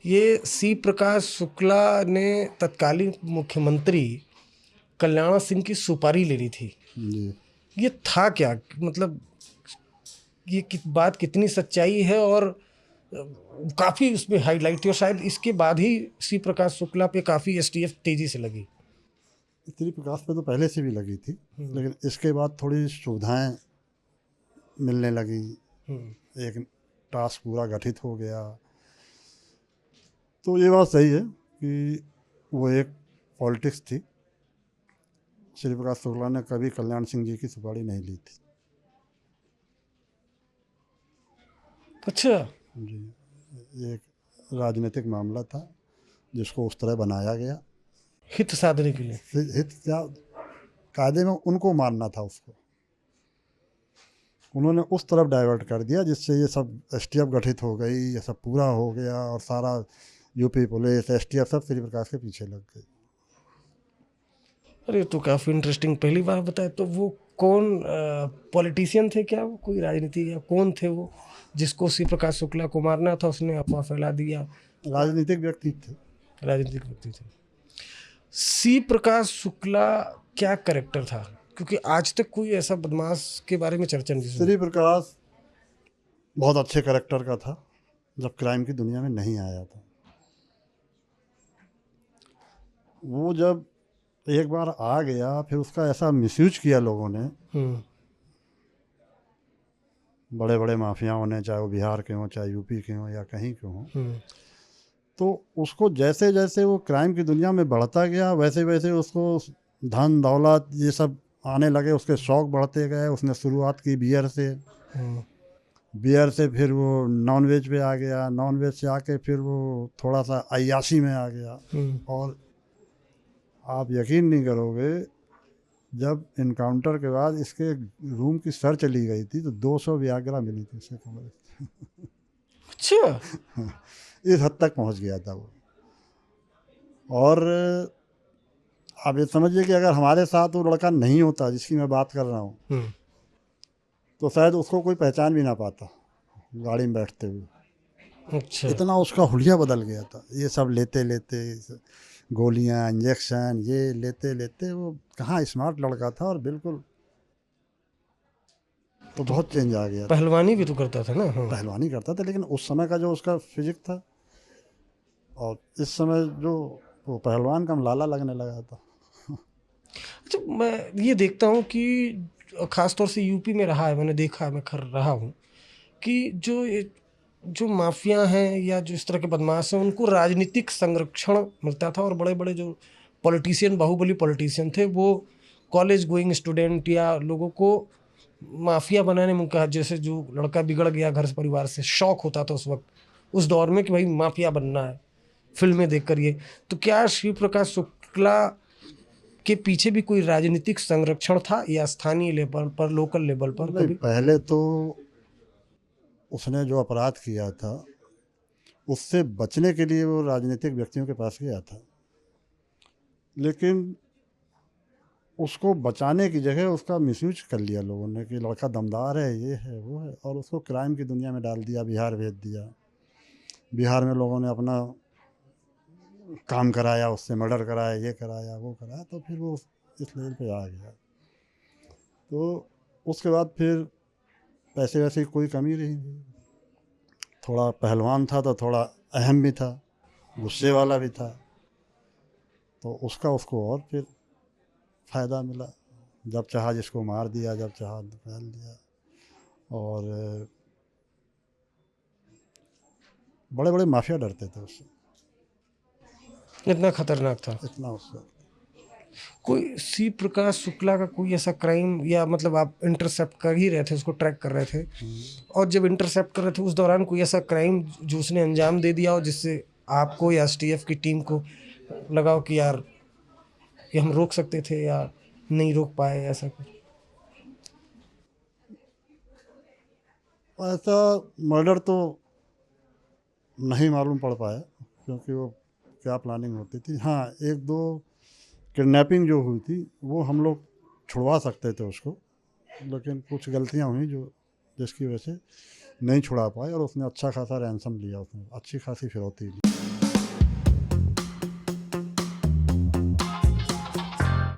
ये सी प्रकाश शुक्ला ने तत्कालीन मुख्यमंत्री कल्याण सिंह की सुपारी ले ली थी। जी। ये था क्या, मतलब ये बात कितनी सच्चाई है? और काफ़ी उसमें हाईलाइट थी और शायद इसके बाद ही सी प्रकाश शुक्ला पे काफ़ी एसटीएफ तेजी से लगी। श्री प्रकाश पे तो पहले से भी लगी थी, लेकिन इसके बाद थोड़ी सुविधाएं मिलने लगी, एक टास्क पूरा गठित हो गया। तो ये बात सही है कि वो एक पॉलिटिक्स थी। श्री प्रकाश शुक्ला ने कभी कल्याण सिंह जी की सुपारी नहीं ली थी। अच्छा जी, एक राजनीतिक मामला था जिसको उस तरह बनाया गया, हित साधने के लिए। हित क्या, कायदे में उनको मानना था उसको, उन्होंने उस तरफ डाइवर्ट कर दिया जिससे ये सब एसटीएफ गठित हो गई, ये सब पूरा हो गया और सारा यूपी पुलिस एसटीएफ सब श्री प्रकाश के पीछे लग गई। अरे तो काफ़ी इंटरेस्टिंग, पहली बार बताया। तो वो कौन पॉलिटिशियन थे क्या, वो कोई राजनीति या कौन थे वो जिसको सी प्रकाश शुक्ला को मारना था? उसने अफवाह फैला दिया। राजनीतिक व्यक्ति थे। राजनीतिक व्यक्ति थे। सी प्रकाश शुक्ला क्या करेक्टर था? क्योंकि आज तक कोई ऐसा बदमाश के बारे में चर्चा नहीं सुनी। श्री प्रकाश बहुत अच्छे करेक्टर का था जब क्राइम की दुनिया में नहीं आया था। वो जब एक बार आ गया फिर उसका ऐसा मिसयूज किया लोगों ने, बड़े बड़े माफियाओं ने, चाहे वो बिहार के हों चाहे यूपी के हों या कहीं के हों। तो उसको जैसे जैसे वो क्राइम की दुनिया में बढ़ता गया वैसे वैसे उसको धन दौलत ये सब आने लगे, उसके शौक बढ़ते गए। उसने शुरुआत की बियर से, बियर से फिर वो नॉनवेज पे आ गया, नॉनवेज से आके फिर वो थोड़ा सा अय्याशी में आ गया। और आप यकीन नहीं करोगे, जब इनकाउंटर के बाद इसके रूम की सर्च ली गई थी तो 200 वियाग्रा मिली थी उसके कमरे। अच्छा इस हद तक पहुंच गया था वो। और आप ये समझिए कि अगर हमारे साथ वो लड़का नहीं होता जिसकी मैं बात कर रहा हूँ तो शायद उसको कोई पहचान भी ना पाता गाड़ी में बैठते हुए। अच्छा, इतना उसका हुलिया बदल गया था। ये सब लेते लेते, गोलियां इंजेक्शन ये लेते लेते वो कहाँ स्मार्ट लड़का था और बिल्कुल तो बहुत चेंज आ गया था। पहलवानी भी तो करता था ना? पहलवानी करता था, लेकिन उस समय का जो उसका फिजिक था और इस समय जो, वो पहलवान का लाला लगने लगा था। अच्छा, मैं ये देखता हूँ कि ख़ास तौर से यूपी में रहा है, मैंने देखा है, मैं खर रहा हूँ कि जो माफिया हैं या जो इस तरह के बदमाश हैं उनको राजनीतिक संरक्षण मिलता था। और बड़े बड़े जो पॉलिटिशियन, बाहुबली पॉलिटिशियन थे, वो कॉलेज गोइंग स्टूडेंट या लोगों को माफिया बनाने में कहा, जैसे जो लड़का बिगड़ गया घर से परिवार से, शौक होता था उस वक्त, उस दौर में कि भाई माफिया बनना है, फिल्में देखकर। ये तो क्या शिव प्रकाश शुक्ला के पीछे भी कोई राजनीतिक संरक्षण था या स्थानीय लेवल पर, लोकल लेवल पर नहीं, कभी? पहले तो उसने जो अपराध किया था उससे बचने के लिए वो राजनीतिक व्यक्तियों के पास गया था, लेकिन उसको बचाने की जगह उसका मिसयूज कर लिया लोगों ने कि लड़का दमदार है, ये है वो है, और उसको क्राइम की दुनिया में डाल दिया, बिहार भेज दिया। बिहार में लोगों ने अपना काम कराया, उससे मर्डर कराया, ये कराया वो कराया, तो फिर वो इस लेवल पे आ गया। तो उसके बाद फिर पैसे वैसे की कोई कमी नहीं थी। थोड़ा पहलवान था तो थोड़ा अहम भी था, गुस्से वाला भी था, तो उसको और फिर फ़ायदा मिला। जब चाहा जिसको मार दिया, जब चाहा निकाल दिया। और बड़े बड़े माफिया डरते थे उससे, इतना खतरनाक था। इतना उससे। कोई सी प्रकाश शुक्ला का कोई ऐसा क्राइम, या मतलब आप इंटरसेप्ट कर ही रहे थे, उसको ट्रैक कर रहे थे, और जब इंटरसेप्ट कर रहे थे उस दौरान कोई ऐसा क्राइम जो उसने अंजाम दे दिया हो जिससे आपको या एसटीएफ की टीम को लगा हो कि यार ये हम रोक सकते थे या नहीं रोक पाए, ऐसा कुछ? ऐसा मर्डर तो नहीं मालूम पड़ पाया क्योंकि वो क्या प्लानिंग होती थी। हाँ, एक दो किडनैपिंग जो हुई थी वो हम लोग छुड़वा सकते थे उसको, लेकिन कुछ गलतियाँ हुई जो जिसकी वजह से नहीं छुड़ा पाए, और उसने अच्छा खासा रैंसम लिया, उसने अच्छी खासी फिरौती ली।